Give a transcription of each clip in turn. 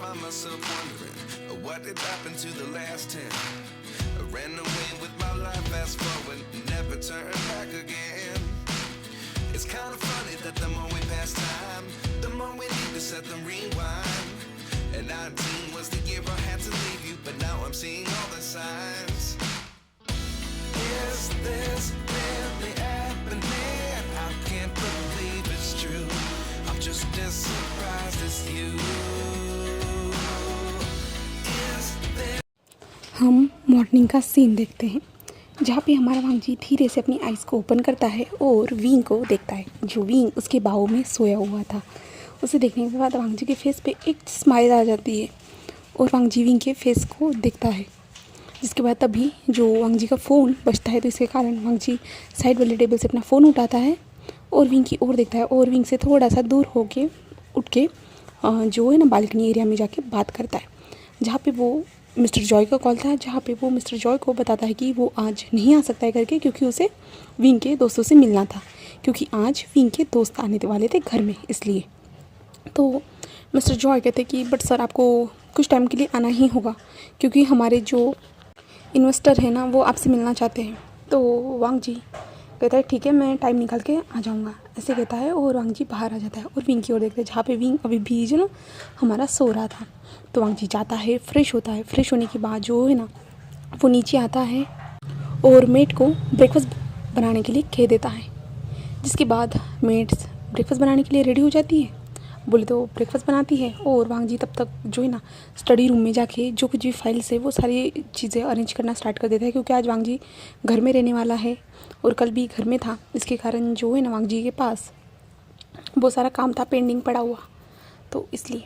find myself wondering what did happen to the last 10. I ran away with my life, fast forward, never turn back again. It's kind of funny that the more we pass time, the more we need to set them rewind. And 19 was the year I had to leave you, but now I'm seeing all the signs. Is this really happening? I can't believe it's true. I'm just as surprised as you. Is this... हम morning का scene देखते हैं जहाँ पे हमारा वांगजी धीरे से अपनी आइज़ को ओपन करता है और विंग को देखता है, जो विंग उसके बाहों में सोया हुआ था। उसे देखने के बाद वांगजी के फेस पे एक स्माइल आ जाती है और वांगजी विंग के फेस को देखता है। जिसके बाद तभी जो वांगजी का फ़ोन बजता है, तो इसके कारण वांगजी साइड वाले टेबल से अपना फ़ोन उठाता है और विंग की ओर देखता है और विंग से थोड़ा सा दूर होके उठ के जो है ना बालकनी एरिया में जाके बात करता है, जहाँ पे वो मिस्टर जॉय का कॉल था, जहाँ पे वो मिस्टर जॉय को बताता है कि वो आज नहीं आ सकता है करके, क्योंकि उसे विंग के दोस्तों से मिलना था, क्योंकि आज विंग के दोस्त आने वाले थे घर में, इसलिए। तो मिस्टर जॉय कहते कि बट सर आपको कुछ टाइम के लिए आना ही होगा, क्योंकि हमारे जो इन्वेस्टर है ना वो आपसे मिलना चाहते हैं। तो वांगजी कहता है ठीक है, मैं टाइम निकाल के आ जाऊँगा, ऐसे कहता है और वांगजी बाहर आ जाता है और विंग की ओर देखता है, जहाँ पे विंग अभी भी जो ना हमारा सो रहा था। तो वांगजी जाता है, फ्रेश होता है, फ्रेश होने के बाद जो है ना वो नीचे आता है और मेड को ब्रेकफास्ट बनाने के लिए कह देता है। जिसके बाद मेड्स ब्रेकफास्ट बनाने के लिए रेडी हो जाती है, बोले तो ब्रेकफास्ट बनाती है और वांगजी तब तक जो है ना स्टडी रूम में जाके जो कुछ भी फाइल्स है वो सारी चीज़ें अरेंज करना स्टार्ट कर देता है, क्योंकि आज वांगजी घर में रहने वाला है और कल भी घर में था। इसके कारण जो है ना वांगजी के पास बहुत सारा काम था पेंडिंग पड़ा हुआ, तो इसलिए।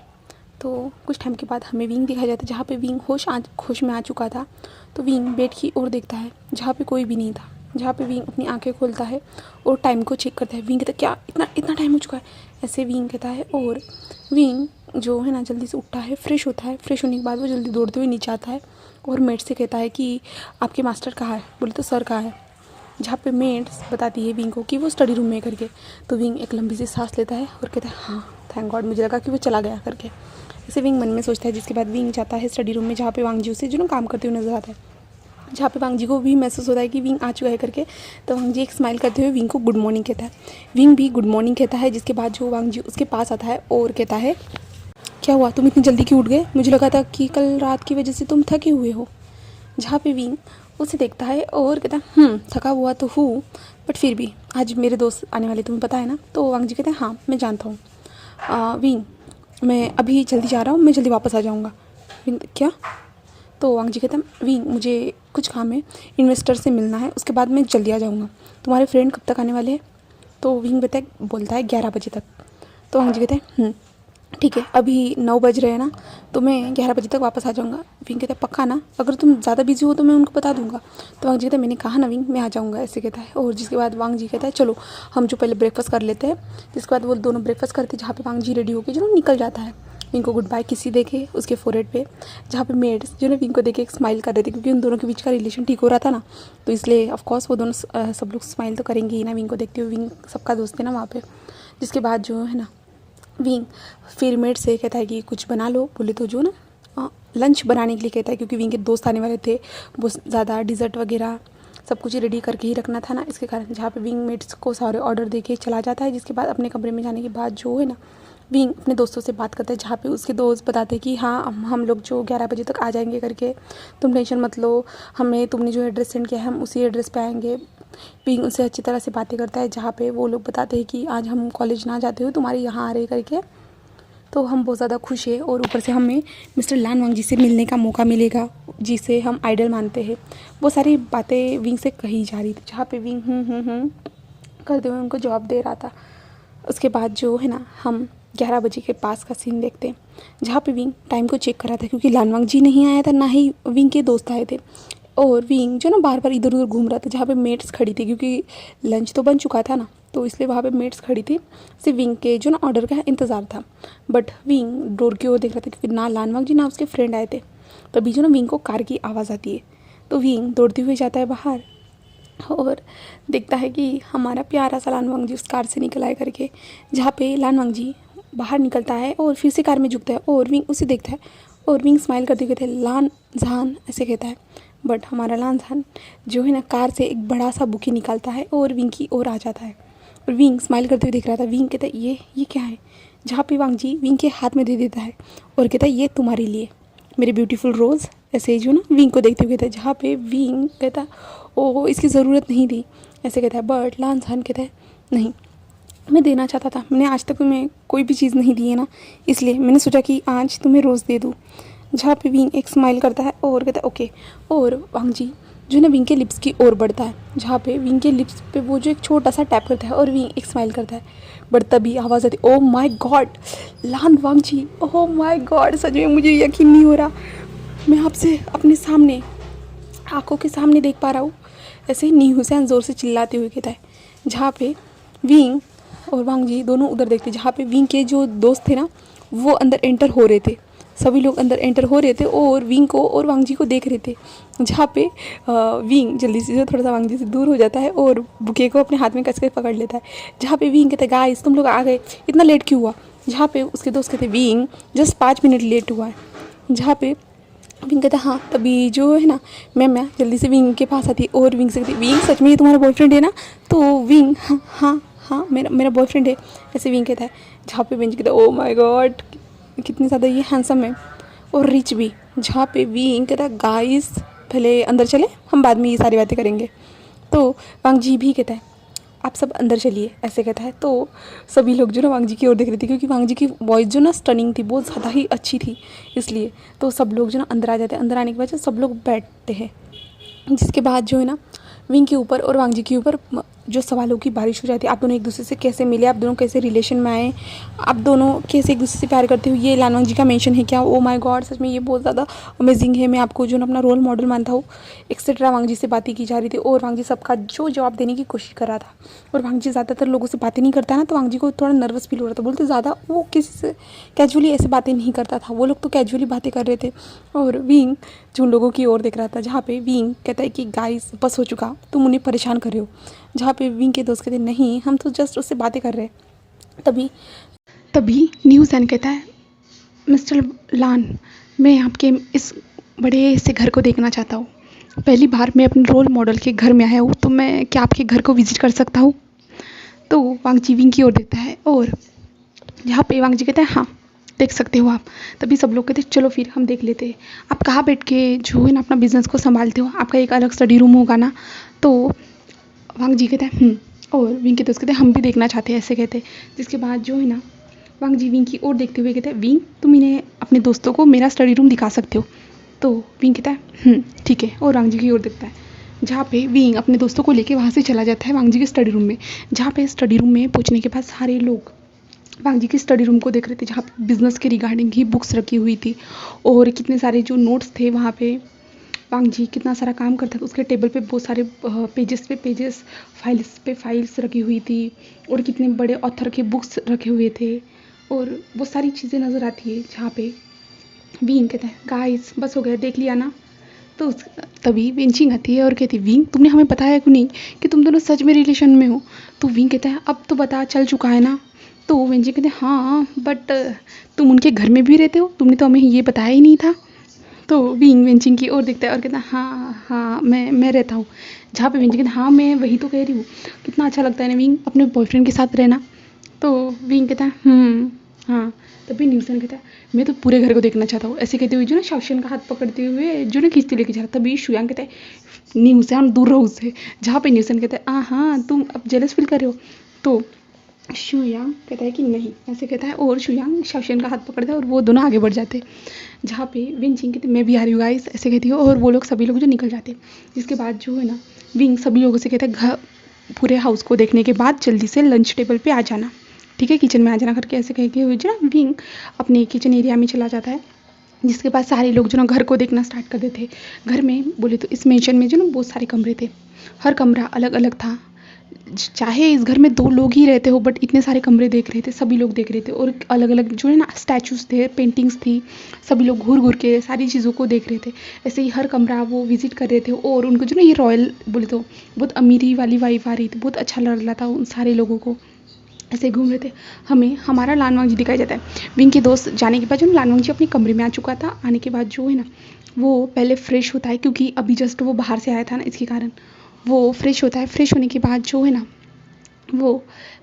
तो कुछ टाइम के बाद हमें विंग दिखाया जाता है, जहाँ पे विंग होश में आ चुका था। तो विंग बेड की ओर देखता है जहाँ पे कोई भी नहीं था, जहाँ पे विंग अपनी आंखें खोलता है और टाइम को चेक करता है। विंग कहता है क्या इतना टाइम हो चुका है, ऐसे विंग कहता है। और विंग जो है ना जल्दी से उठता है, फ्रेश होता है। फ्रेश होने के बाद वो जल्दी दौड़ते हुए नीचे आता है और मेड से कहता है कि आपके मास्टर कहाँ है, बोले तो सर कहाँ है, जहाँ पे मेड्स बताती है विंग को कि वो स्टडी रूम में करके। तो विंग एक लंबी सी सांस लेता है और कहता है हाँ थैंक गॉड, मुझे लगा कि वो चला गया करके, ऐसे विंग मन में सोचता है। जिसके बाद विंग जाता है स्टडी रूम में, जहाँ पे वांगजी उसे जो ना काम करते हुए नजर आता है, जहाँ पे वांगजी को भी महसूस होता है कि विंग आ चुका है करके। तो वांगजी एक स्माइल करते हुए विंग को गुड मॉर्निंग कहता है, विंग भी गुड मॉर्निंग कहता है। जिसके बाद जो वांगजी उसके पास आता है और कहता है क्या हुआ, तुम इतनी जल्दी क्यों उठ गए, मुझे लगा था कि कल रात की वजह से तुम थके हुए हो। जहाँ पे विंग उसे देखता है और कहता है थका हुआ तो हूँ, बट फिर भी आज मेरे दोस्त आने वाले, तुम्हें पता है ना। तो वांगजी कहते हैं हाँ मैं जानता हूँ विंग, मैं अभी जल्दी जा रहा हूँ, मैं जल्दी वापस आ जाऊँगा। विंग क्या? तो वांगजी कहता है विंग मुझे कुछ काम है, इन्वेस्टर से मिलना है, उसके बाद मैं जल्दी आ जाऊँगा। तुम्हारे फ्रेंड कब तक आने वाले हैं? तो विंग बोलता है 11 बजे तक। तो वांगजी कहते हैं ठीक है, अभी 9 बज रहे हैं ना, तो मैं 11 बजे तक वापस आ जाऊँगा। विंग कहता है पक्का ना, अगर तुम ज़्यादा बिजी हो तो मैं उनको बता दूँगा। तो वांगजी कहता है मैंने कहा ना विंग मैं आ जाऊँगा, ऐसे कहता है। और जिसके बाद वांगजी कहता है चलो हम जो पहले ब्रेकफास्ट कर लेते हैं। जिसके बाद वो दोनों ब्रेकफास्ट करते हैं, जहाँ पे वांगजी रेडी होकर जो निकल जाता है। विंग को गुड बाय किसी देखे उसके फोरहेड पे, जहाँ पे मेड्स जो ना विंग को देखे एक स्माइल कर रहे थे, क्योंकि उन दोनों के बीच का रिलेशन ठीक हो रहा था ना, तो इसलिए ऑफकोर्स वो दोनों सब लोग स्माइल तो करेंगे ही ना विंग को देखते हुए, विंग सबका दोस्त है ना वहाँ पे। जिसके बाद जो है ना विंग फिर मेड से कहता है कि कुछ बना लो, बोले तो जो ना लंच बनाने के लिए कहता है, क्योंकि विंग के दोस्त आने वाले थे, वो ज़्यादा डिज़र्ट वगैरह सब कुछ रेडी करके ही रखना था ना, इसके कारण। जहाँ पे विंग मेड्स को सारे ऑर्डर दे के चला जाता है। जिसके बाद अपने कमरे में जाने के बाद जो है ना विंग अपने दोस्तों से बात करता है, जहाँ पे उसके दोस्त बताते हैं कि हाँ हम लोग जो 11 बजे तक आ जाएंगे करके, तुम टेंशन मत लो, हमें तुमने जो एड्रेस सेंड किया है हम उसी एड्रेस पे आएंगे। विंग उनसे अच्छी तरह से बातें करता है, जहाँ पे वो लोग बताते हैं कि आज हम कॉलेज ना जाते हुए तुम्हारे यहाँ आ रहे करके। तो हम बहुत ज़्यादा खुश हैं और ऊपर से हमें मिस्टर लान वांगजी से मिलने का मौका मिलेगा, जिसे हम आइडल मानते हैं। वो सारी बातें विंग से कही जा रही थी, जहाँ पे विंग करते हुए उनको जवाब दे रहा था। उसके बाद जो है ना हम 11 बजे के पास का सीन देखते हैं, जहाँ पे विंग टाइम को चेक कर रहा था, क्योंकि लान वांगजी नहीं आया था, ना ही विंग के दोस्त आए थे। और विंग जो ना बार बार इधर उधर घूम रहा था, जहाँ पे मेट्स खड़ी थी, क्योंकि लंच तो बन चुका था ना, तो इसलिए वहाँ पे मेट्स खड़ी थी, सिर्फ विंग के जो ना ऑर्डर का इंतज़ार था। बट विंग डोर की ओर देख रहा था, क्योंकि ना लान वांगजी ना उसके फ्रेंड आए थे। तभी जो ना विंग को कार की आवाज़ आती है, तो विंग दौड़ते हुए जाता है बाहर और देखता है कि हमारा प्यारा सा लान वांगजी उस कार से निकल आए करके, जहाँ पे लान वांगजी बाहर निकलता है और फिर से कार में झुकता है और विंग उसे देखता है और विंग स्माइल करते कहते हैं लान जहान ऐसे कहता है। बट हमारा लान जहान जो है ना कार से एक बड़ा सा बुके निकालता है और विंग की ओर आ जाता है और विंग स्माइल करते हुए देख रहा था। विंग कहता है ये क्या है, जहाँ पे वांग जी विंग के हाथ में दे देता है और कहता है ये तुम्हारे लिए मेरे ब्यूटीफुल रोज़, ऐसे जो ना विंग को देखते हुए कहता है। जहाँ पे विंग कहता है ओह इसकी ज़रूरत नहीं थी ऐसे कहता है। बट लान जहान कहता है नहीं मैं देना चाहता था, मैंने आज तक तुम्हें कोई भी चीज़ नहीं दी है ना, इसलिए मैंने सोचा कि आज तुम्हें रोज़ दे दूँ। जहाँ पे विंग एक स्माइल करता है और कहता है ओके। और वांग जी जो है ना विंग के लिप्स की ओर बढ़ता है, जहाँ पे विंग के लिप्स पे वो जो एक छोटा सा टैप करता है और विंग एक स्माइल करता है। बट तभी आवाज़ आती oh my god Lan Wang ji, oh my god सच में मुझे यकीन नहीं हो रहा, मैं आपसे अपने सामने आंखों के सामने देख पा रहा हूँ, ऐसे ही नी हुसैन ज़ोर से चिल्लाते हुए कहता है। जहाँ पे विंग और वांग जी दोनों उधर देखते, जहाँ पे विंग के जो दोस्त थे ना वो अंदर एंटर हो रहे थे, सभी लोग अंदर एंटर हो रहे थे और विंग को और वांग जी को देख रहे थे। जहाँ पे विंग जल्दी से थोड़ा सा वांग जी से दूर हो जाता है और बुके को अपने हाथ में कस के पकड़ लेता है। जहाँ पे विंग कहते हैं गाइस तुम लोग आ गए, इतना लेट क्यों हुआ। जहाँ पे उसके दोस्त कहते विंग जस्ट 5 मिनट लेट हुआ है। जहाँ पे विंग कहता हाँ, तभी जो है ना मैं जल्दी से विंग के पास आती और विंग से कहती विंग सच में ये तुम्हारा बॉयफ्रेंड है ना। तो विंग हाँ मेरा बॉयफ्रेंड है ऐसे विंग कहता है। जहाँ पे विंग कहता है ओ माय गॉड कितनी ज़्यादा ये हैंडसम है और रिच भी। जहाँ पे विंग कहता है गाइस पहले अंदर चले, हम बाद में ये सारी बातें करेंगे। तो वांग जी भी कहता है आप सब अंदर चलिए ऐसे कहता है। तो सभी लोग जो ना वांग जी की ओर देख रहे थे क्योंकि वांग जी की वॉइस जो ना स्टनिंग थी, बहुत ज़्यादा ही अच्छी थी, इसलिए तो सब लोग जो ना अंदर आ जाते हैं। अंदर आने के बाद जो सब लोग बैठते हैं, जिसके बाद जो है ना विंग के ऊपर और वांग जी के ऊपर जो सवालों की बारिश हो जाती है। आप दोनों एक दूसरे से कैसे मिले, आप दोनों कैसे रिलेशन में आए, आप दोनों कैसे एक दूसरे से प्यार करते हो, ये लान वांग जी का मेंशन है क्या। ओ माय गॉड सच में ये बहुत ज़्यादा अमेजिंग है, मैं आपको जो ना अपना रोल मॉडल मानता हूँ एक्सेट्रा। वांग जी से बातें की जा रही थी और वांग जी सबका जो जवाब देने की कोशिश कर रहा था। और वांग जी ज़्यादातर लोगों से बातें नहीं करता ना, तो वांग जी को थोड़ा नर्वस फील हो रहा था। बोलते ज़्यादा वो किसी से कैजुअली ऐसे बातें नहीं करता था, वो लोग तो कैजुअली बातें कर रहे थे। और विंग जो उन लोगों की ओर देख रहा था, जहाँ पे विंग कहता है कि गाइस बस हो चुका, तुम उन्हें परेशान कर रहे हो। जहाँ पे विंग के दोस्त कहते हैं नहीं हम तो जस्ट उससे बातें कर रहे हैं। तभी न्यूज़ैन कहता है मिस्टर लान मैं आपके इस बड़े से घर को देखना चाहता हूँ, पहली बार मैं अपने रोल मॉडल के घर में आया हूँ, तो मैं क्या आपके घर को विजिट कर सकता हूँ। तो वांग जी विंग की ओर देखता है और जहाँ पे वांग जी कहता है हाँ देख सकते हो आप। तभी सब लोग कहते हैं चलो फिर हम देख लेते हैं, आप कहाँ बैठ के जो है ना अपना बिजनेस को संभालते हो, आपका एक अलग स्टडी रूम होगा ना। तो वांग जी कहते हैं और विंग के दोस्त कहते हैं हम भी देखना चाहते हैं ऐसे कहते हैं। जिसके बाद जो है ना वांग जी विंग की ओर देखते हुए कहते हैं विंग तुम इन्हें अपने दोस्तों को मेरा स्टडी रूम दिखा सकते हो। तो विंग कहता है ठीक है और वांग जी की ओर देखता है। जहाँ पे विंग अपने दोस्तों को लेके वहाँ से चला जाता है वांग जी के स्टडी रूम में। जहाँ पे स्टडी रूम में पहुँचने के बाद सारे लोग वांग जी के स्टडी रूम को देख रहे थे, जहाँ पे बिजनेस के रिगार्डिंग ही बुक्स रखी हुई थी और कितने सारे जो नोट्स थे वहाँ पे वांग जी कितना सारा काम करता था। उसके टेबल पे बहुत सारे पेजेस पे पेजेस, फाइल्स पे फाइल्स रखी हुई थी और कितने बड़े ऑथर के बुक्स रखे हुए थे और वो सारी चीज़ें नज़र आती है। जहाँ पे विंग कहता है गाइस बस हो गया देख लिया ना। तो तभी विंचिंग आती है और कहती है विंग तुमने हमें बताया क्यों नहीं कि तुम दोनों सच में रिलेशन में हो। तो विंग कहता है अब तो पता चल चुका है ना। तो विंचिंग कहते हैं हाँ बट तुम उनके घर में भी रहते हो, तुमने तो हमें ये बताया ही नहीं था। तो विंग विंचिंग की ओर देखता है और कहता है हाँ मैं रहता हूँ। जहाँ पे विंचिंग कहता है हाँ मैं वही तो कह रही हूँ, कितना अच्छा लगता है ना विंग अपने बॉयफ्रेंड के साथ रहना। तो विंग कहता है हाँ। तभी न्यूसन कहता है मैं तो पूरे घर को देखना चाहता हूँ ऐसे कहते हुए जो ना शाओशन का हाथ पकड़ते हुए जो ना खींचते लेके जा रहा। तभी शुयांग कहता है न्यूसन दूर रहो उससे। जहाँ पे न्यूसन कहता है हाँ तुम अब जेलस फील कर रहे हो। तो शुयांग कहता है कि नहीं ऐसे कहता है और शुयांग शाओशन का हाथ पकड़ता है और वो दोनों आगे बढ़ जाते। जहाँ पे विंचिंग कहती है मैं भी आ रही हूँ गाइस ऐसे कहती है और वो लोग सभी लोग जो निकल जाते। जिसके बाद जो है ना विंग सभी लोगों से कहता है घर पूरे हाउस को देखने के बाद जल्दी से लंच टेबल पे आ जाना, ठीक है किचन में आ जाना करके ऐसे कह के हुए जो ना विंग अपने किचन एरिया में चला जाता है। जिसके बाद सारे लोग जो ना घर को देखना स्टार्ट कर देते। घर में बोले तो इस मेंशन में जो ना बहुत सारे कमरे थे, हर कमरा अलग अलग था। चाहे इस घर में 2 लोग ही रहते हो बट इतने सारे कमरे देख रहे थे, सभी लोग देख रहे थे और अलग अलग जो है ना स्टैचूज़ थे, पेंटिंग्स थी, सभी लोग घूर घूर के सारी चीज़ों को देख रहे थे। ऐसे ही हर कमरा वो विजिट कर रहे थे और उनको जो ना ये रॉयल बोले तो बहुत अमीरी वाली वाइफ आ रही थी, बहुत अच्छा लग रहा था उन सारे लोगों को। ऐसे घूम रहे थे। हमें हमारा लान वांगजी दिखाई जाता है। विंग के दोस्त जाने के बाद जो लान वांगजी अपने कमरे में आ चुका था। आने के बाद जो है ना वो पहले फ्रेश होता है, क्योंकि अभी जस्ट वो बाहर से आया था ना, इसके कारण वो फ्रेश होता है। फ्रेश होने के बाद जो है ना वो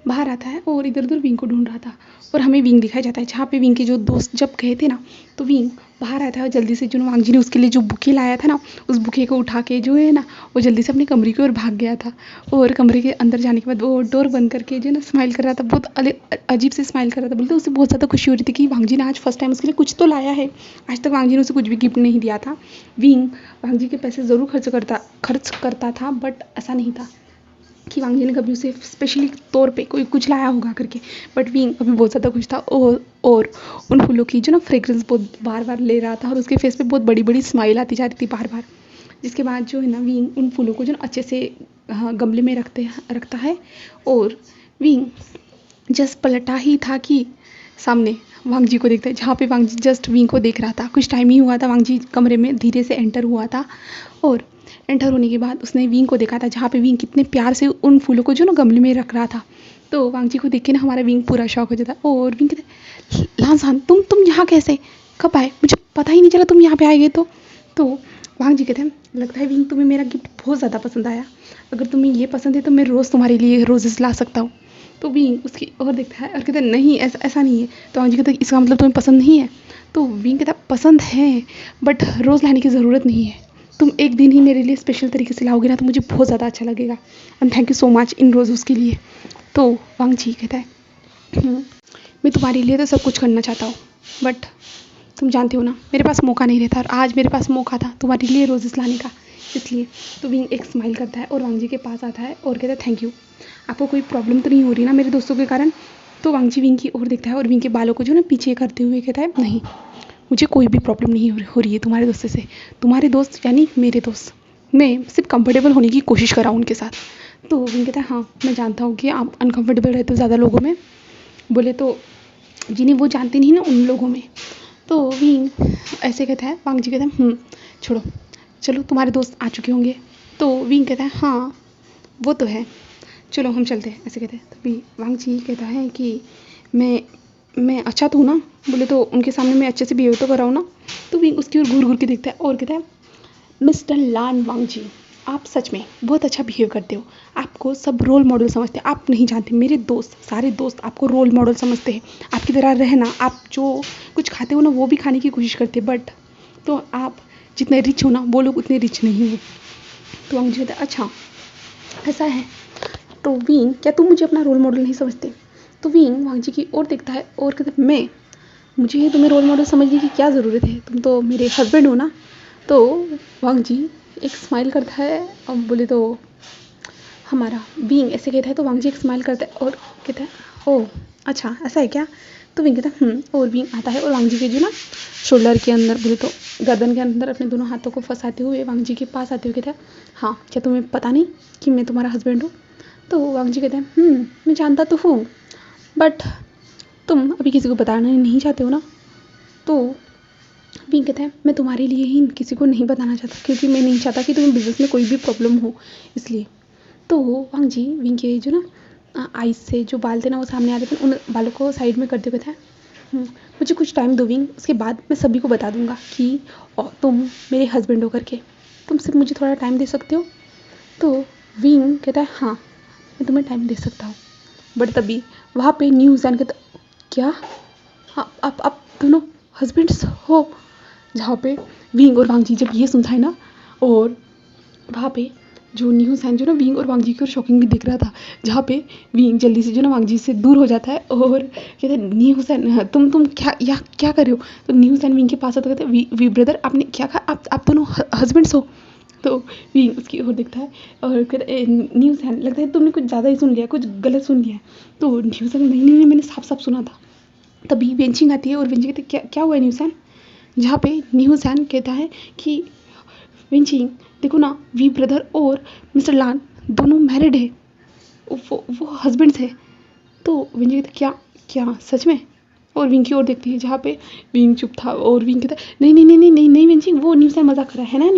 बाहर आता है और इधर उधर विंग को ढूंढ रहा था। और हमें विंग दिखाया जाता है, जहाँ पे विंग के जो दोस्त जब गए थे ना, तो विंग बाहर आया था और जल्दी से जो वांगजी ने उसके लिए जो बुके लाया था ना, उस बुके को उठा के जो है ना वो जल्दी से अपने कमरे की ओर भाग गया था। और कमरे के अंदर जाने के बाद वो डोर बंद करके जो है ना स्माइल कर रहा था, बहुत अजीब से स्माइल कर रहा था। बोलते उसे बहुत ज़्यादा खुशी हो रही थी कि वांगजी ने आज फर्स्ट टाइम उसके लिए कुछ तो लाया है। आज तक वांगजी ने उसे कुछ भी गिफ्ट नहीं दिया था। विंग वांगजी के पैसे ज़रूर खर्च करता था, बट ऐसा नहीं था कि वांगजी ने कभी उसे स्पेशली तौर पे कोई कुछ लाया होगा करके। बट विंग अभी बहुत ज़्यादा खुश था और उन फूलों की जो ना फ्रेग्रेंस बहुत बार बार ले रहा था और उसके फेस पे बहुत बड़ी बड़ी स्माइल आती जा रही थी बार बार। जिसके बाद जो है ना विंग उन फूलों को जो ना अच्छे से गमले में रखता है। और विंग जस्ट पलटा ही था कि सामने वांगजी को देखता है, जहाँ पे वांगजी जस्ट विंग को देख रहा था। कुछ टाइम ही हुआ था, वांगजी कमरे में धीरे से एंटर हुआ था। और एंटर होने के बाद उसने विंग को देखा था, जहाँ पे विंग कितने प्यार से उन फूलों को जो ना गमले में रख रहा था। तो वांगजी को देख के ना हमारा विंग पूरा शॉक हो जाता। और विंग कहते लानसान तुम यहाँ कैसे, कब आए, मुझे पता ही नहीं चला तुम यहाँ पे आए गए। तो वांगजी कहते हैं लगता है विंग तुम्हें मेरा गिफ्ट बहुत ज़्यादा पसंद आया। अगर तुम्हें ये पसंद है तो मैं रोज़ तुम्हारे लिए रोजेस ला सकता हूँ। तो विंग उसकी और देखता है और कहता है नहीं ऐसा नहीं है। तो वांगजी कहता है इसका मतलब तुम्हें पसंद नहीं है। तो विंग कहता है पसंद है, बट रोज़ लाने की ज़रूरत नहीं है। तुम एक दिन ही मेरे लिए स्पेशल तरीके से लाओगे ना तो मुझे बहुत ज़्यादा अच्छा लगेगा। And thank you so much इन रोज़ के लिए। तो वांगजी कहता है मैं तुम्हारे लिए तो सब कुछ करना चाहता हूँ, बट तुम जानते हो ना मेरे पास मौका नहीं रहता, और आज मेरे पास मौका था तुम्हारे लिए रोजेस लाने का, इसलिए। तो विंग एक स्माइल करता है और वांगजी के पास आता है और कहता है थैंक यू। आपको कोई प्रॉब्लम तो नहीं हो रही ना मेरे दोस्तों के कारण। तो वांगजी विंग की ओर देखता है और विंग के बालों को जो ना पीछे करते हुए कहता है नहीं, मुझे कोई भी प्रॉब्लम नहीं हो रही है तुम्हारे दोस्तों से। तुम्हारे दोस्त यानी मेरे दोस्त, मैं सिर्फ कंफर्टेबल होने की कोशिश कर रहा हूँ उनके साथ। तो विंग कहता है हाँ मैं जानता हूँ कि आप अनकंफर्टेबल रहते हो ज़्यादा लोगों में, बोले तो जिन्हें वो जानते नहीं ना उन लोगों में। तो विंग ऐसे कहता है, वांगजी कहता है छोड़ो, चलो तुम्हारे दोस्त आ चुके होंगे। तो विंग कहता है हाँ वो तो है, चलो हम चलते हैं, ऐसे कहते हैं। तभी वांगजी कहता है कि मैं अच्छा तो हूँ ना, बोले तो उनके सामने मैं अच्छे से बिहेव तो कर रहा हूँ ना। तो विंग उसकी ओर घूर घूर के देखता है और कहता है मिस्टर लान वांगजी आप सच में बहुत अच्छा बिहेव करते हो, आपको सब रोल मॉडल समझते हैं। आप नहीं जानते मेरे दोस्त सारे दोस्त आपको रोल मॉडल समझते हैं, आपकी तरह रहना, आप जो कुछ खाते हो ना वो भी खाने की कोशिश करते हैं, बट तो आप जितने रिच हो ना वो लोग उतने रिच नहीं हो। तो वांगजी कहता है अच्छा ऐसा है। तो विंग क्या तुम मुझे अपना रोल मॉडल नहीं समझते। तो विंग वांगजी की ओर देखता है और कहता है मुझे तुम्हें रोल मॉडल समझने की क्या ज़रूरत है, तुम तो मेरे हस्बैंड हो ना। तो वांगजी एक स्माइल करता है और बोले तो हमारा विंग ऐसे कहता है। तो वांगजी एक स्माइल करता है और कहता है ओह अच्छा ऐसा है क्या। तो विंग कहता है और विंग आता है और वांगजी के जो ना शोल्डर के अंदर बोले तो गर्दन के अंदर अपने दोनों हाथों को फंसाते हुए वांगजी के पास आते हुए कहता है हाँ क्या तुम्हें पता नहीं कि मैं तुम्हारा हस्बैंड हूँ। तो वांगजी कहते हैं मैं जानता तो हूँ, बट तुम अभी किसी को बताना नहीं चाहते हो ना। तो विंग कहता है मैं तुम्हारे लिए ही किसी को नहीं बताना चाहता, क्योंकि मैं नहीं चाहता कि तुम्हें बिजनेस में कोई भी प्रॉब्लम हो, इसलिए। तो वांगजी विंग के जो ना आइज से जो बाल थे ना वो सामने आ रहे थे, उन बालों को साइड में करते हुए कहता है मुझे कुछ टाइम दो विंग, उसके बाद मैं सभी को बता दूंगा कि तुम मेरे हस्बैंड हो करके, तुम सिर्फ मुझे थोड़ा टाइम दे सकते हो। तो विंग कहता है हाँ मैं तुम्हें टाइम दे सकता हूँ, बट तभी वहाँ पे न्यूज़ एंड कहता क्या हाँ आप दोनों हस्बैंड्स हो। जहाँ पे विंग और वांगजी जब ये सुनता है ना, और वहाँ पे जो न्यूज़ है जो ना विंग और वांगजी की और शॉकिंग भी दिख रहा था, जहाँ पे विंग जल्दी से जो ना वांगजी से दूर हो जाता है और कहते हैं न्यूज़ एंड तुम क्या कर रहे हो। तो न्यूज़ एंड विंग के पास आता कहते हैं वी ब्रदर आपने क्या कहा, आप दोनों हस्बैंड्स हो। तो विंग उसकी ओर देखता है और कहते न्यूज़ एंड लगता है तुमने कुछ ज़्यादा ही सुन लिया, कुछ गलत सुन लिया। तो न्यूज़ एंड नहीं मैंने साफ सुना था। तभी वेंचिंग आती है और वेंचिंग कहते क्या हुआ है न्यूज़ एंड। जहाँ पे न्यूज़ एंड कहता है कि वेंचिंग देखो ना वी ब्रदर और मिस्टर लान दोनों मैरिड है, वो हस्बैंड्स है। तो वेंचिंग कहता क्या सच में। और विंग की ओर देखती है जहाँ पे विंग चुप था और विंग कहता है नहीं वेंचिंग वो न्यूज़ एंड मजाक कर रहा है ना।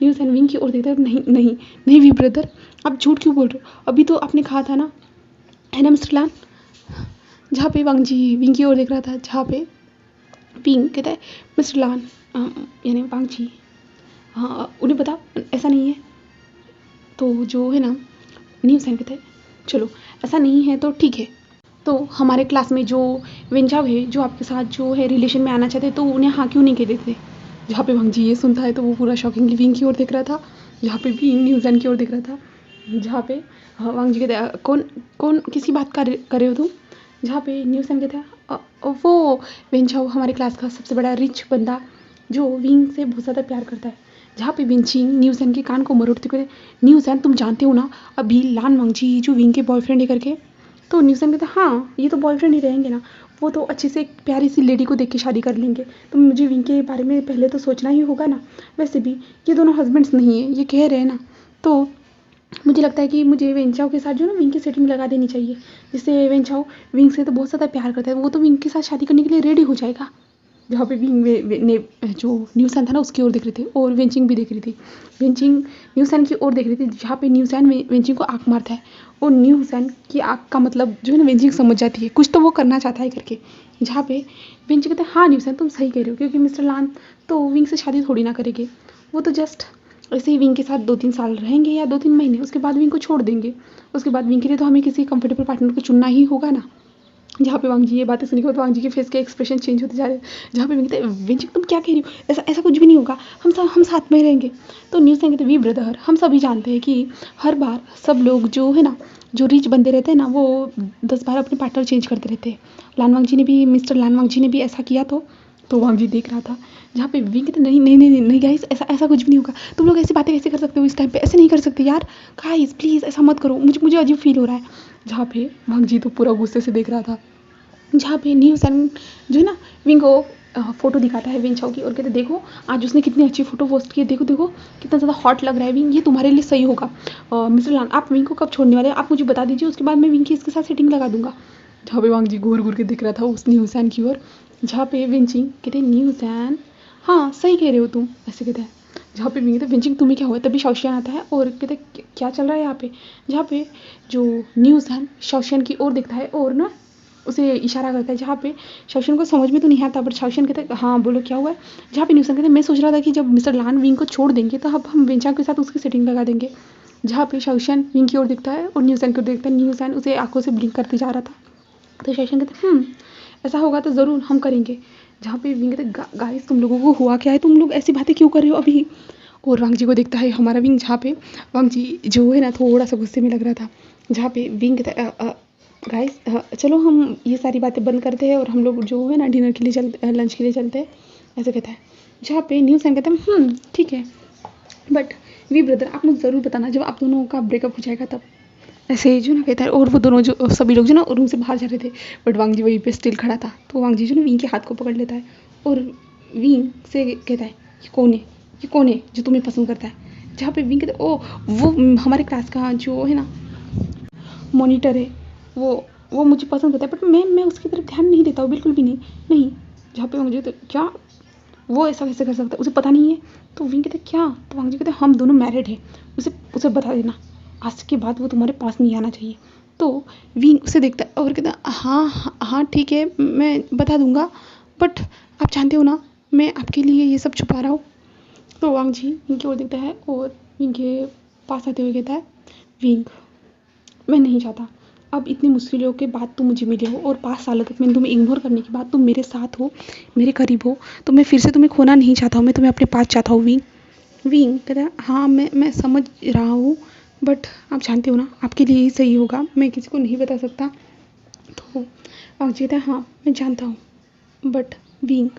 न्यूज़ एंड विंग की ओर देखता है नहीं वी ब्रदर आप झूठ क्यों बोल रहे हो, अभी तो आपने कहा था ना है ना मिस्टर लान। जहाँ पे वांग जी विंग की ओर देख रहा था, जहाँ पे विंग कहता है मिस्टर लान यानी वांग जी, हाँ उन्हें बता ऐसा नहीं है। तो जो है ना न्यू सैन कहता है चलो ऐसा नहीं है तो ठीक है, तो हमारे क्लास में जो वेंचाव है जो आपके साथ जो है रिलेशन में आना चाहते तो उन्हें हाँ क्यों नहीं कहते थे। जहाँ पे वांग जी ये सुनता है तो वो पूरा शॉकिंगली विंग की ओर देख रहा था, जहाँ पे विंग न्यू सैन की ओर देख रहा था। जहाँ पे वांग जी कहते हैं कौन कौन किसकी बात कर रहे हो तुम। जहाँ पे न्यू सैन कहता है वो वेंचाव हमारे क्लास का सबसे बड़ा रिच बंदा जो विंग से बहुत ज़्यादा प्यार करता है। जहाँ पे विंचिंग न्यू सैन के कान को मरोड़ते हुए न्यू सैन तुम जानते हो ना अभी लान वांग जी जो विंग के बॉयफ्रेंड है करके। तो न्यू सैन कहता हाँ ये तो बॉयफ्रेंड ही रहेंगे ना, वो तो अच्छे से एक प्यारी सी लेडी को देख के शादी कर लेंगे, तो मुझे विंग के बारे में पहले तो सोचना ही होगा ना। वैसे भी ये दोनों हस्बैंड्स नहीं है ये कह रहे हैं ना, तो मुझे लगता है कि मुझे वेंचाओ के साथ जो ना विंग की सेटिंग लगा देनी चाहिए, जिससे वेंचाओ विंग से तो बहुत ज़्यादा प्यार करता है, वो तो विंग के साथ शादी करने के लिए रेडी हो जाएगा। जहाँ पे विंग ने जो न्यू सैन था ना उसकी ओर देख रही थी और वेंचिंग भी देख रही थी। वेंचिंग न्यू सैन की ओर देख रही थी, जहाँ पे न्यू सैन वेंचिंग को आँख मारता है और न्यू सैन की आँख का मतलब जो है ना वेंचिंग समझ जाती है कुछ तो वो करना चाहता है करके। जहाँ पे वेंचिंग कहते हैं हाँ न्यू सैन तुम सही कह रहे हो, क्योंकि मिस्टर लान तो विंग से शादी थोड़ी ना करेंगे, वो तो जस्ट ऐसे ही विंग के साथ 2-3 साल रहेंगे या 2-3 महीने, उसके बाद विंग को छोड़ देंगे। उसके बाद विंग के लिए तो हमें किसी कंफर्टेबल पार्टनर को चुनना ही होगा ना। जहाँ पे वांग जी ये बातें सुनी हो तो वांग जी के फेस के एक्सप्रेशन चेंज होते जा रहे हैं। जहाँ पे कहते हैं विंचिक तुम क्या कह रही हो, ऐसा ऐसा कुछ भी नहीं होगा, हम साथ में रहेंगे। तो न्यूज़ कहते वी ब्रदर हम सभी जानते हैं कि हर बार सब लोग जो है ना जो रिच बंदे रहते हैं ना वो 10 बार अपने पार्टनर चेंज करते रहते हैं। लान वांग जी ने भी मिस्टर लान वांग जी ने भी ऐसा किया। तो वांग जी देख रहा था, जहाँ पे विंग कहते नहीं नहीं नहीं नहीं गाइस ऐसा कुछ भी नहीं होगा, तुम लोग ऐसी बातें कैसे कर सकते हो इस टाइम पे, ऐसे नहीं कर सकते यार गाइस प्लीज़ ऐसा मत करो, मुझे अजीब फील हो रहा है। जहाँ पे वांग जी तो पूरा गुस्से से देख रहा था। जहाँ पे न्यू सैन जो है ना विंग को फ़ोटो दिखाता है वेंचाओ की और कहते देखो आज उसने कितनी अच्छी फ़ोटो पोस्ट की है, देखो देखो कितना ज़्यादा हॉट लग रहा है विंग, ये तुम्हारे लिए सही होगा। मिस्टर लान आप विंग को कब छोड़ने वाले हैं, आप मुझे बता दीजिए, उसके बाद मैं विंग की इसके साथ सेटिंग लगा दूंगा। जहाँ पे वांग जी घूर घूर के दिख रहा था उस न्यू सैन की ओर। जहाँ पे विंचिंग कहते न्यू सैन हाँ सही कह रहे हो तुम, ऐसे कहते हैं। जहाँ पे विंग कहते विंचिंग तुम्हें क्या हुआ, तभी शौशियन आता है और कहते क्या चल रहा है यहाँ पे। जहाँ पे जो न्यू सैन शौशियन की ओर देखता है और ना उसे इशारा करता है, जहाँ पे शौशन को समझ में तो नहीं आता बट शौशन कहते हैं हाँ बोलो क्या हुआ है। जहाँ पे न्यूसन कहते हैं मैं सोच रहा था कि जब मिस्टर लान विंग को छोड़ देंगे तो अब हम वेंचाओ के साथ उसकी सेटिंग लगा देंगे। जहाँ पे शौशन विंग की ओर देखता है और न्यूसन की ओर देखता है, न्यूसन उसे आंखों से ब्लिंक करते जा रहा था। तो शौशन कहते हैं ऐसा होगा तो ज़रूर हम करेंगे। जहाँ पे विंग कहते गाइस तुम लोगों को हुआ क्या है, तुम लोग ऐसी बातें क्यों कर रहे हो अभी। और वांग जी को देखता है हमारा विंग, जहाँ पे वांग जी जो है ना थोड़ा सा गुस्से में लग रहा था। जहाँ पे विंग कहता है गाइस चलो हम ये सारी बातें बंद करते हैं और हम लोग जो है ना डिनर के लिए चलते लंच के लिए चलते हैं, ऐसे कहता है। जहाँ पे न्यू सैन कहता है ठीक है बट वी ब्रदर आप मुझे ज़रूर बताना जब आप दोनों का ब्रेकअप हो जाएगा तब, ऐसे जो ना कहता है। और वो दोनों जो सभी लोग जो ना रूम से बाहर जा रहे थे बट वांग जी वहीं पे स्टिल खड़ा था। तो वांग जी जो ना विंग के हाथ को पकड़ लेता है और विंग से कहता है ये कौन है जो तुम्हें पसंद करता है। जहाँ पे विंग कहता है ओ वो हमारे क्लास का जो है ना मॉनिटर है, वो मुझे पसंद करता है बट मैं उसकी तरफ ध्यान नहीं देता हूँ बिल्कुल भी नहीं। जहाँ पे मुझे तो क्या वो ऐसा कैसे कर सकता है, उसे पता नहीं है। तो विंग कहते क्या, तो वांग जी कहते हम दोनों मैरिड है, उसे बता देना, आज के बाद वो तुम्हारे पास नहीं आना चाहिए। तो विंग उसे देखता है और कहता हाँ ठीक है मैं बता दूंगा बट आप जानते हो ना मैं आपके लिए ये सब छुपा रहा हूँ। तो वांग जी विंग की ओर देखता है और विंग के पास आते हुए कहता है विंग मैं नहीं चाहता अब इतनी मुश्किलों के बाद तुम मुझे मिले हो और 5 सालों तक मैंने तुम्हें इग्नोर करने के बाद तुम मेरे साथ हो, मेरे करीब हो, तो मैं फिर से तुम्हें खोना नहीं चाहता हूँ, मैं तुम्हें अपने पास चाहता हूँ। विंग कहता है हाँ मैं समझ रहा हूँ बट आप जानते हो ना आपके लिए ही सही होगा, मैं किसी को नहीं बता सकता। तो वांग जी कहता है हाँ मैं जानता हूँ बट विंग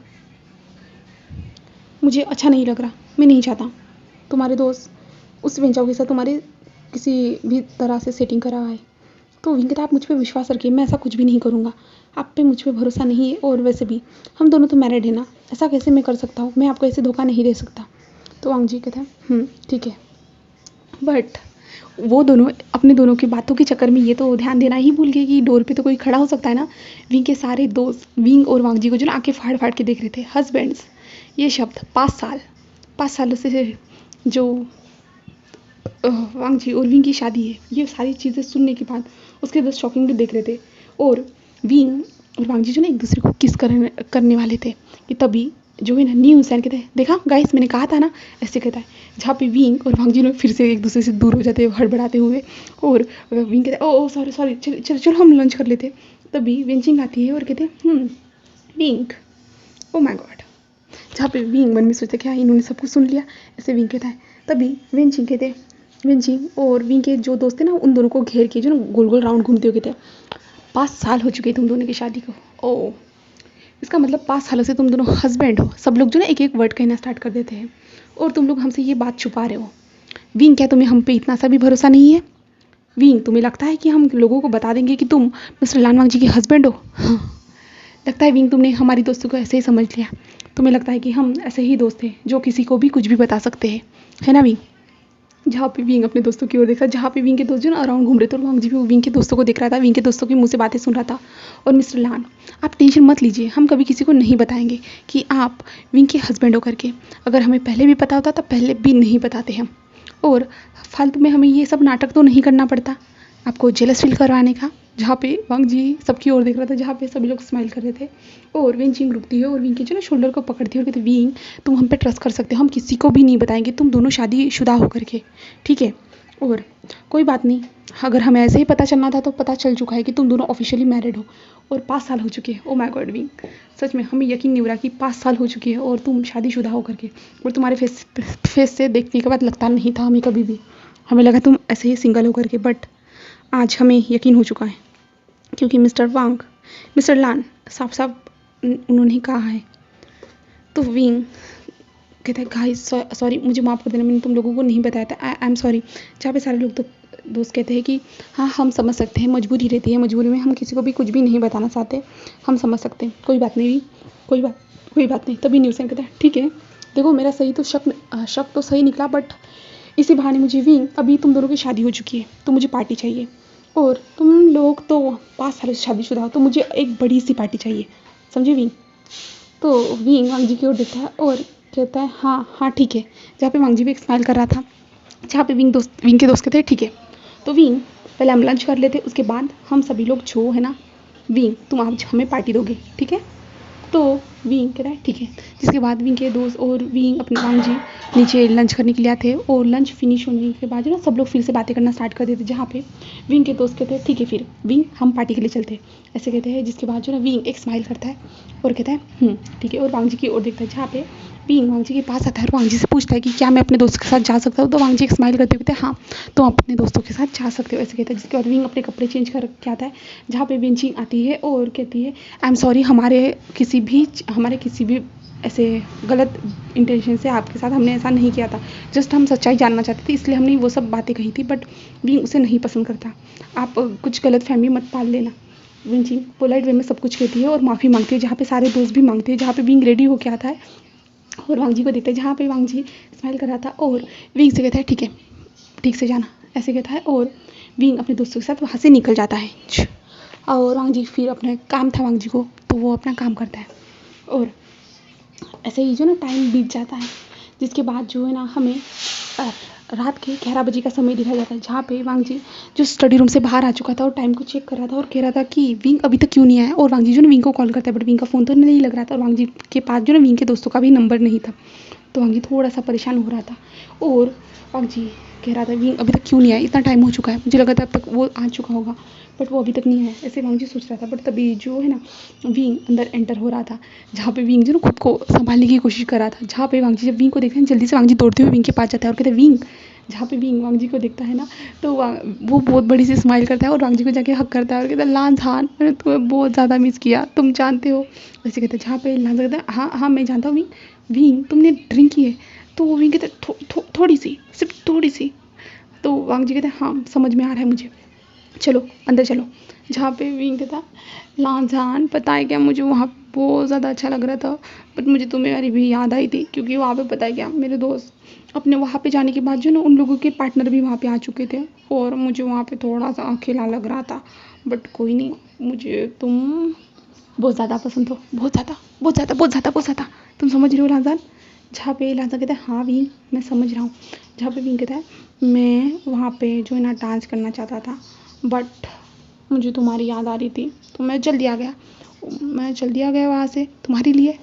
मुझे अच्छा नहीं लग रहा, मैं नहीं चाहता तुम्हारे दोस्त उस वेंचाओ के साथ तुम्हारे किसी भी तरह से सेटिंग करा है। तो विंग कहता आप मुझ पे विश्वास रखिए, मैं ऐसा कुछ भी नहीं करूँगा, आप पे मुझ पे भरोसा नहीं है और वैसे भी हम दोनों तो मैरिड है ना, ऐसा कैसे मैं कर सकता हूँ, मैं आपको ऐसे धोखा नहीं दे सकता। तो वांग जी कहता है ठीक है बट वो दोनों अपने दोनों की बातों के चक्कर में ये तो ध्यान देना ही भूल गए कि डोर पे तो कोई खड़ा हो सकता है ना। विंग के सारे दोस्त विंग और वांग जी को जो ना आंखें फाड़ फाड़ के देख रहे थे। हस्बैंड्स ये शब्द 5 सालों से जो वांग जी और विंग की शादी है, ये सारी चीज़ें सुनने के बाद उसके बस शॉकिंगली देख रहे थे। और विंग और वांग जी जो ना एक दूसरे को किस करने वाले थे कि तभी जो है ना न्यू इंसान कहते हैं, देखा गाइस मैंने कहा था ना, ऐसे कहता है। जहाँ पे विंग और वांग जी फिर से एक दूसरे से दूर हो जाते हैं हड़बड़ाते हुए। और विंग कहता है ओ सॉरी सॉरी, चलो चलो चलो हम लंच कर लेते। तभी वेंचिंग आती है और कहते हैं विंग, ओ माय गॉड। जहाँ पे विंग मन में सोचते क्या इन्होंने सब कुछ सुन लिया, ऐसे विंग कहता है। तभी वेंचिंग कहते, वेंचिंग और विंग के जो दोस्त थे ना उन दोनों को घेर के जो ना गोल गोल राउंड घूमते हुए कहते हैं 5 साल हो चुके तुम दोनों की शादी को। ओ, इसका मतलब 5 सालों से तुम दोनों हस्बैंड हो। सब लोग जो ना एक एक वर्ड कहना स्टार्ट कर देते हैं और तुम लोग हमसे ये बात छुपा रहे हो। विंग, क्या तुम्हें हम पे इतना सा भी भरोसा नहीं है? विंग, तुम्हें लगता है कि हम लोगों को बता देंगे कि तुम मिस्टर लानवांग जी के हस्बैंड हो? हाँ। लगता है विंग तुमने हमारी दोस्तों को ऐसे ही समझ लिया। तुम्हें लगता है कि हम ऐसे ही दोस्त हैं जो किसी को भी कुछ भी बता सकते हैं, है ना विंग? जहाँ पे विंग अपने दोस्तों की ओर देखा, जहाँ पे विंग के दोस्त जो ना अराउंड घूम रहे थे और वांग जी भी विंग के दोस्तों को देख रहा था, विंग के दोस्तों के मुंह से बातें सुन रहा था। और मिस्टर लान, आप टेंशन मत लीजिए, हम कभी किसी को नहीं बताएंगे कि आप विंग के हस्बैंड हो करके। अगर हमें पहले भी पता होता तो पहले भी नहीं बताते हम। और फालतू में हमें ये सब नाटक तो नहीं करना पड़ता आपको जेलस फील करवाने का। जहाँ पे वांग जी सबकी ओर देख रहा था, जहाँ पे सभी लोग स्माइल कर रहे थे। और विंग रुकती है और विंग के जो ना शोल्डर को पकड़ती है और कहती है विंग, तुम हम पे ट्रस्ट कर सकते हो, हम किसी को भी नहीं बताएंगे तुम दोनों शादीशुदा हो करके, ठीक है? और कोई बात नहीं, अगर हमें ऐसे ही पता चलना था तो पता चल चुका है कि तुम दोनों ऑफिशियली मैरिड हो और 5 साल हो चुके हैं। ओ माय गॉड विंग, सच में हमें यकीन नहीं हो रहा कि 5 साल हो चुके हैं और तुम शादीशुदा हो करके। और तुम्हारे फेस से देखने के बाद लगता नहीं था हमें कभी भी, हमें लगा तुम ऐसे ही सिंगल हो करके। बट आज हमें यकीन हो चुका है क्योंकि मिस्टर लान साफ साफ उन्होंने कहा है। तो विंग कहता है गाइस सॉरी, मुझे माफ़ कर देना, मैंने तुम लोगों को नहीं बताया था, आई एम सॉरी। जहाँ पे सारे लोग तो दोस्त कहते हैं कि हाँ हम समझ सकते हैं, मजबूरी रहती है, मजबूरी में हम किसी को भी कुछ भी नहीं बताना चाहते, हम समझ सकते हैं, कोई बात नहीं, कोई बात नहीं। तभी न्यूज़ कहता है ठीक है, देखो मेरा सही तो शक तो सही निकला, बट इसी बहाने मुझे विंग, अभी तुम दोनों की शादी हो चुकी है तो मुझे पार्टी चाहिए। और तुम लोग तो 5 साल से शादीशुदा हो तो मुझे एक बड़ी सी पार्टी चाहिए, समझे विंग? तो विंग वांग जी की ओर देखता है और कहता है हाँ ठीक है। जहाँ पे वांग जी भी एक स्माइल कर रहा था, जहाँ पे विंग के दोस्त कहते हैं ठीक है। तो विंग, पहले हम लंच कर लेते, उसके बाद हम सभी लोग जो है ना, विंग तुम आज हमें पार्टी दोगे, ठीक है? तो विंग कह रहा है ठीक है। जिसके बाद विंग के दोस्त और विंग अपने वांग जी नीचे लंच करने के लिए आते हैं। और लंच फिनिश होने के बाद जो ना सब लोग फिर से बातें करना स्टार्ट कर देते, जहाँ पे विंग के दोस्त कहते हैं ठीक है फिर विंग हम पार्टी के लिए चलते हैं, ऐसे कहते हैं। जिसके बाद जो ना विंग एक स्माइल करता है और कहता है ठीक है, और वांग जी की ओर देखता है, जहाँ पे विंग वांग जी के पास आता है और वांग जी से पूछता है कि क्या मैं अपने दोस्त के साथ जा सकता हूँ? तो वांग जी एक स्माइल करते हुए कहते हैं हाँ तुम अपने दोस्तों के साथ जा सकते हो, ऐसे कहता है। जिसके बाद विंग अपने कपड़े चेंज कर के आता है, जहाँ पे विंचिंग आती है और कहती है आई एम सॉरी, हमारे किसी भी ऐसे गलत इंटेंशन से आपके साथ हमने ऐसा नहीं किया था, जस्ट हम सच्चाई जानना चाहते थे इसलिए हमने वो सब बातें कही थी, बट विंग उसे नहीं पसंद करता, आप कुछ गलत फहमी मत पाल लेना। विंचिंग पोलाइट वे में सब कुछ कहती है और माफ़ी मांगती है, जहाँ पे सारे दोस्त भी मांगते हैं। जहाँ पे विंग रेडी होके आता है और वांग जी को देखते हैं, जहाँ पे वांग जी स्माइल कर रहा था और विंग से कहता है ठीक है, ठीक से जाना, ऐसे कहता है। और विंग अपने दोस्तों के साथ वहाँ से निकल जाता है। और वांग जी फिर अपना काम था वांग जी को, तो वो अपना काम करता है और ऐसे ही जो ना टाइम बीत जाता है। जिसके बाद जो है ना हमें रात के 11 बजे का समय दिखाया जाता है, जहाँ पे वांग जी जो स्टडी रूम से बाहर आ चुका था और टाइम को चेक कर रहा था और कह रहा था कि विंग अभी तक क्यों नहीं आया। और वांग जी जो ना विंग को कॉल करता है, बट विंग का फ़ोन तो नहीं लग रहा था और वांग जी के पास जो ना विंग के दोस्तों का भी नंबर नहीं था। तो वांग जी थोड़ा सा परेशान हो रहा था और वांग जी कह रहा था विंग अभी तक क्यों नहीं आया, इतना टाइम हो चुका है, मुझे लगा था अब तक वो आ चुका होगा, बट वो अभी तक नहीं आया, ऐसे वांग जी सोच रहा था। बट तभी जो है ना विंग अंदर एंटर हो रहा था, जहाँ पे विंग जो ना खुद को संभालने की कोशिश कर रहा था। जहाँ पे वांग जी जब विंग को देखते हैं, जल्दी से वांग जी दौड़ते हुए विंग के पास जाता है और कहते हैं विंग। जहाँ पे विंग वांग जी को देखता है ना, तो वो बहुत बड़ी सी स्माइल करता है और वांग जी को जाके हक करता है और कहता है लांस हान, मैंने तुम्हें बहुत ज़्यादा मिस किया, तुम जानते हो, ऐसे कहते हैं। जहाँ पे लांस कहता है हाँ मैं जानता हूँ विंग तुमने ड्रिंक की है? तो वो विंग कहता है थोड़ी सी, सिर्फ थोड़ी सी। तो वांग जी कहते हैं हाँ समझ में आ रहा है मुझे, चलो अंदर चलो। जहाँ पे विंग कहता लांझान, पता है क्या, मुझे वहाँ बहुत ज़्यादा अच्छा लग रहा था, बट मुझे तुम्हारी भी याद आई थी, क्योंकि वहाँ पे पता है क्या, मेरे दोस्त अपने वहाँ पे जाने के बाद जो ना उन लोगों के पार्टनर भी वहाँ पे आ चुके थे और मुझे वहाँ पे थोड़ा सा अकेला लग रहा था, बट कोई नहीं, मुझे तुम बहुत ज़्यादा पसंद हो, बहुत ज़्यादा, तुम समझ रहे हो लांझान? जहाँ पे लांझान कहता है हाँ विंग मैं समझ रहा हूँ। जहाँ पे विंग कहता है मैं वहाँ पे जो है ना डांस करना चाहता था, बट मुझे तुम्हारी याद आ रही थी तो मैं जल्दी आ गया वहाँ से तुम्हारे लिए।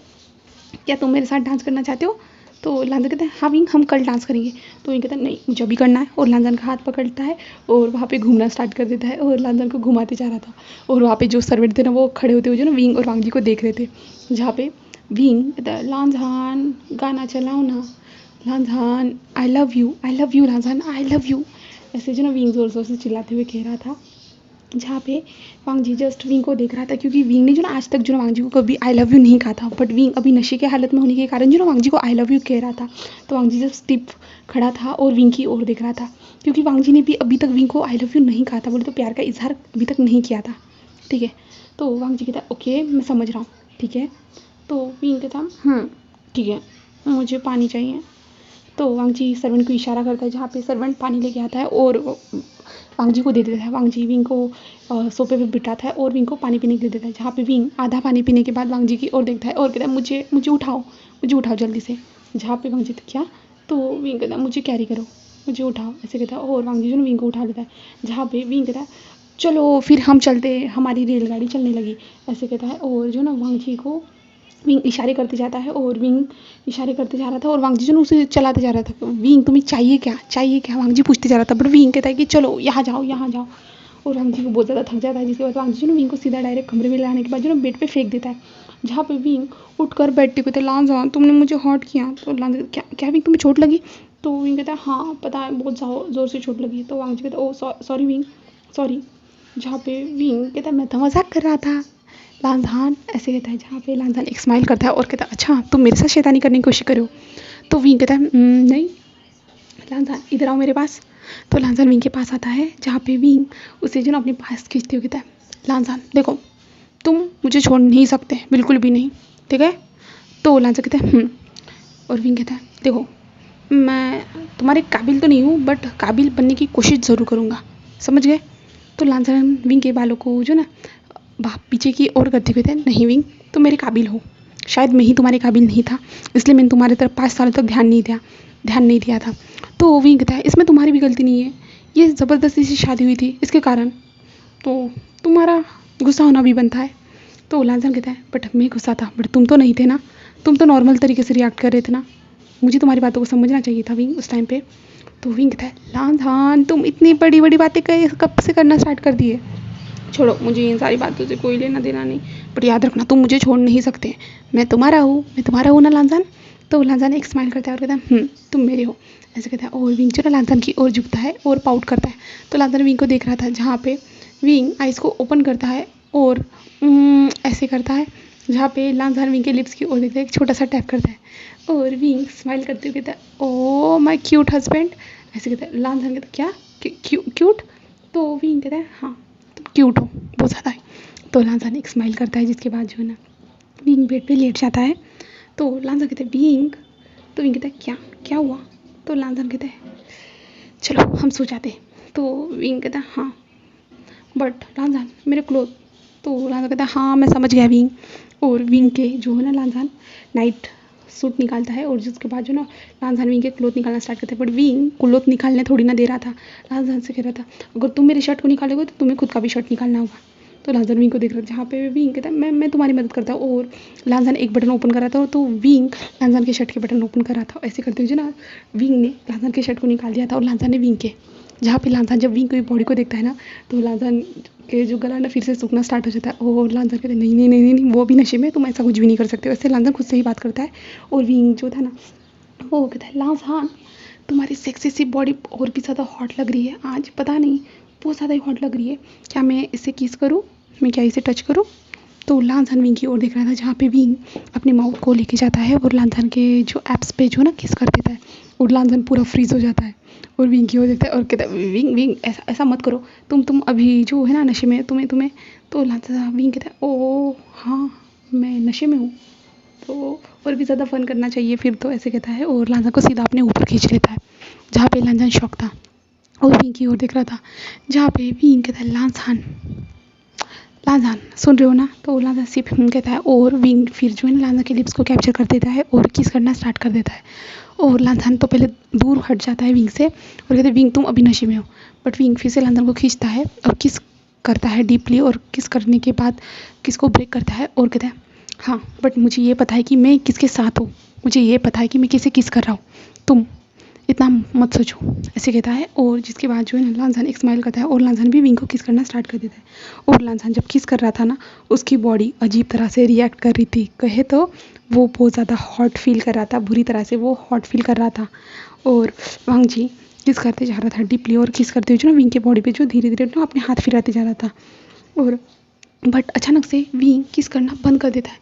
क्या तुम मेरे साथ डांस करना चाहते हो? तो लांजन कहता है हाँ विंग हम कल डांस करेंगे। तो विंग कहता है नहीं मुझे अभी करना है, और लांजन का हाथ पकड़ता है और वहाँ पे घूमना स्टार्ट कर देता है और लांजन को घुमाते जा रहा था। और वहाँ पे जो सर्वेंट थे ना वो खड़े होते हुए जो ना विंग और वांग जी को देख रहे थे। जहाँ पे विंग कहता है लांजन गाना चलाओ ना, लांजन आई लव यू लांजन आई लव यू, ऐसे जो ना विंग ज़ोर ज़ोर से चिल्लाते हुए कह रहा था। जहाँ पे वांग जी जस्ट विंग को देख रहा था, क्योंकि विंग ने जो ना आज तक जो ना वांग जी को कभी आई लव यू नहीं कहा था, बट विंग अभी नशे के हालत में होने के कारण जो ना वांग जी को आई लव यू कह रहा था। तो वांग जी जस्ट स्टिप खड़ा था और विंग की ओर देख रहा था, क्योंकि वांग जी ने भी अभी तक विंग को आई लव यू नहीं कहा था, बोले तो प्यार का इजहार अभी तक नहीं किया था। ठीक है, तो वांग जी कहता ओके मैं समझ रहा हूँ, ठीक है। तो विंग कहता ठीक है मुझे पानी चाहिए। तो वांग जी सर्वेंट को इशारा करता है, जहाँ पे सर्वेंट पानी लेके आता है और वांग जी को दे देता है। वांग जी विंग को सोफे पे बिठाता है और विंग को पानी पीने के लिए देता है, जहाँ पे विंग आधा पानी पीने के बाद वांग जी की ओर देखता है और कहता है मुझे उठाओ जल्दी से। जहाँ पे वांग जी क्या, तो विंग कहता है मुझे कैरी करो, मुझे उठाओ, ऐसे कहता है और वांग जी जो विंग को उठा लेता है। जहाँ पे विंग कहता है चलो फिर हम चलते, हमारी रेलगाड़ी चलने लगी, ऐसे कहता है। और जो ना वांग जी को विंग इशारे करते जाता है और विंग इशारे करते जा रहा था और वांग जी जो उसे चलाते जा रहा था। विंग तुम्हें चाहिए क्या वांग जी पूछते जा रहा था, बट विंग कहता है कि चलो यहाँ जाओ। और वांग जी को बहुत ज़्यादा थक जाता है, जिसके बाद वांग जी विंग को सीधा डायरेक्ट कमरे में लाने के बाद जो बेड पे फेंक देता है। जहाँ पे विंग उठकर बैठते कहते लांजन तुमने मुझे हर्ट किया। तो लांजन क्या विंग तुम्हें चोट लगी? तो विंग कहता है हाँ पता है बहुत ज़ोर से चोट लगी। तो वांग जी कहता है ओ सॉरी विंग सॉरी। जहाँ पे विंग कहता है मैं तो मजाक कर रहा था लांजन, ऐसे कहता है। जहाँ पे लांजन एक स्माइल करता है और कहता है अच्छा तुम मेरे साथ शैतानी करने की कोशिश करो। तो विंग कहता है नहीं लांजन इधर आओ मेरे पास। तो लांजन विंग के पास आता है, जहाँ पे विंग उसे जो ना अपने पास खींचते हुए कहता है लांजन देखो तुम मुझे छोड़ नहीं सकते बिल्कुल भी नहीं, ठीक है। तो लांजन कहता है और विंग कहता है देखो मैं तुम्हारे काबिल तो नहीं हूँ बट काबिल बनने की कोशिश ज़रूर करूँगा, समझ गए। तो लांजन विंग के बालों को जो ना पीछे की ओर करते हुए थे नहीं विंग तुम मेरे काबिल हो, शायद मैं ही तुम्हारे काबिल नहीं था, इसलिए मैंने तुम्हारे तरफ 5 सालों तक ध्यान नहीं दिया था। तो विंग कहता है इसमें तुम्हारी भी गलती नहीं है, ये ज़बरदस्ती से शादी हुई थी इसके कारण, तो तुम्हारा गुस्सा होना भी बनता है। तो लांजन कहता है बट मैं गुस्सा था, बट तुम तो नहीं थे ना, तुम तो नॉर्मल तरीके से रिएक्ट कर रहे थे ना, मुझे तुम्हारी बातों को समझना चाहिए था विंग उस टाइम पे। तो विंग कहता है लांजन तुम इतनी बड़ी बड़ी बातें कब से करना स्टार्ट कर दिए, छोड़ो मुझे इन सारी बातों से कोई लेना देना नहीं, बट याद रखना तुम मुझे छोड़ नहीं सकते, मैं तुम्हारा हूँ ना लांजन। तो लांजन एक स्माइल करता है और कहता है तुम मेरे हो, ऐसे कहता है। और विंग जो ना लांजन की ओर झुकता है और पाउट करता है। तो लांजन विंग को देख रहा था, जहाँ पे विंग आइस को ओपन करता है और ऐसे करता है, जहाँ पे लांजन विंग के लिप्स की ओर देखता है, एक छोटा सा टैप करता है और विंग स्माइल करते हुए कहता है ओ माई क्यूट हस्बैंड, ऐसे कहता है। लांजन कहता है क्या क्यूट? तो विंग कहता है हाँ तुम क्यूट हो बहुत ज़्यादा है। तो लांजन एक स्माइल करता है, जिसके बाद जो है ना विंग बेड पे लेट जाता है। तो लांजन कहते हैं विंग, तो विंग कहता है क्या हुआ? तो लांजन कहते हैं चलो हम सो जाते हैं। तो विंग कहता है हाँ बट लांजन मेरे क्लोथ। तो लांजन कहता है हाँ मैं समझ गया विंग। और विंग के जो है ना लांजन नाइट सूट निकालता है और जिसके बाद जो ना लांजन विंग के क्लोथ निकालना स्टार्ट करता है, बट विंग क्लोथ निकालने थोड़ी ना दे रहा था। लांजन से कह रहा था अगर तुम मेरे शर्ट को निकालोगे तो तुम्हें खुद का भी शर्ट निकालना होगा। तो लांजन विंग को देख रहा था, जहाँ पे विंग कहता है मैं तुम्हारी मदद करता हूँ। और लांजन एक बटन ओपन कर रहा था तो विंग लांजन के शर्ट के बटन ओपन कर रहा था। ऐसे करते हुए जो ना विंग ने लांजन के शर्ट को निकाल दिया था और लांजन ने विंग के, जहाँ पे लांजन जब विंग की बॉडी को देखता है ना तो लांजन के जो गला ना फिर से सूखना स्टार्ट हो जाता है। और लांजन कहते हैं नहीं वो भी नशे में, तुम ऐसा कुछ भी नहीं कर सकते। वैसे लांजन खुद से ही बात करता है और विंग जो था ना वो कहता है लांजन तुम्हारी सेक्सी सी बॉडी और भी ज़्यादा हॉट लग रही है आज, पता नहीं बहुत ज़्यादा ही हॉट लग रही है, क्या मैं इसे किस करूँ, मैं क्या इसे टच करूँ? तो लांजन विंग की ओर देख रहा था, जहाँ पे विंग अपने माउथ को लेके जाता है और लांजन के जो एप्स पे जो ना किस कर देता है और लांजन पूरा फ्रीज हो जाता है और विंग की ओर देखता है और कहता है विंग ऐसा मत करो, तुम अभी जो है ना नशे में, तुम्हें। तो लांजन विंग कहता है ओ हाँ मैं नशे में हूँ, तो और भी ज़्यादा फन करना चाहिए फिर तो, ऐसे कहता है। और लांजन को सीधा अपने ऊपर खींच लेता है, जहाँ पे लांजन शॉक था और विंग की ओर देख रहा था, जहाँ पे विंग कहता है लांजन सुन रहे हो ना? तो लांजन सिर्फ कहता है और विंग फिर जो है ना लांजन के लिप्स को कैप्चर कर देता है और किस करना स्टार्ट कर देता है। और लांजन तो पहले दूर हट जाता है विंग से और कहते हैं विंग तुम अभी नशे में हो, बट विंग फिर से लांजन को खींचता है और किस करता है डीपली और किस करने के बाद किस को ब्रेक करता है और कहता है हाँ बट मुझे ये पता है कि मैं किसके साथ हूँ, मुझे ये पता है कि मैं किसे किस कर रहा हूँ, तुम इतना मत सोचो, ऐसे कहता है। और जिसके बाद जो है ना लांसान एक स्माइल करता है और लांसान भी विंग को किस करना स्टार्ट कर देता है। और लांसान जब किस कर रहा था ना उसकी बॉडी अजीब तरह से रिएक्ट कर रही थी, कहे तो वो बहुत ज़्यादा हॉट फील कर रहा था, बुरी तरह से वो हॉट फील कर रहा था। और वांग जी किस करते जा रहा था डीपली और किस करते हुए जो ना विंग के बॉडी पे जो धीरे धीरे ना अपने हाथ फिराते जा रहा था। और बट अचानक से विंग किस करना बंद कर देता है,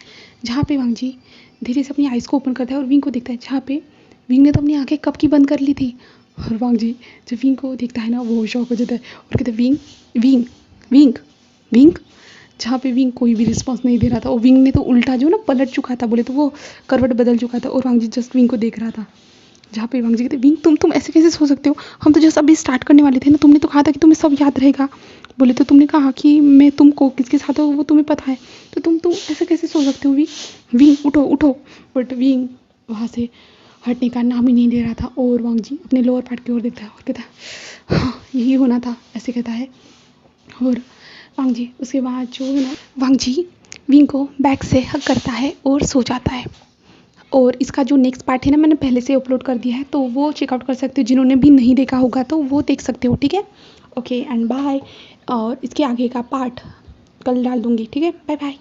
जहाँ पे वांग जी धीरे से अपनी आइज़ को ओपन करता है और विंग को देखता है, जहाँ पे विंग ने तो अपनी आंखें कब की बंद कर ली थी। और वांग जी जब विंग को देखता है ना वो शॉक हो जाता है और कहता है विंग विंग विंग विंग, जहाँ पे विंग कोई भी रिस्पॉन्स नहीं दे रहा था और विंग ने तो उल्टा जो ना पलट चुका था, बोले तो वो करवट बदल चुका था और वांग जी जस्ट विंग को देख रहा था। जहाँ पे वांग जी कहते विंग तुम ऐसे कैसे सो सकते हो, हम तो जस्ट अभी स्टार्ट करने वाले थे ना, तुमने तो कहा था कि तुम्हें सब याद रहेगा, बोले तो तुमने कहा कि मैं तुमको किसके साथ हो वो तुम्हें पता है, तो तुम ऐसे कैसे सो सकते हो विंग विंग उठो उठो। बट विंग वहाँ से हटने का नाम ही नहीं ले रहा था और वांग जी अपने लोअर पार्ट की ओर देखता है और कहता है हाँ यही होना था, ऐसे कहता है। और वांग जी उसके बाद जो है ना वांग जी विंग को बैक से हग करता है और सो जाता है। और इसका जो नेक्स्ट पार्ट है ना मैंने पहले से अपलोड कर दिया है, तो वो चेकआउट कर सकते हो, जिन्होंने भी नहीं देखा होगा तो वो देख सकते हो, ठीक है। Okay and bye. और इसके आगे का पार्ट कल डाल दूँगी, ठीक है, बाय बाय।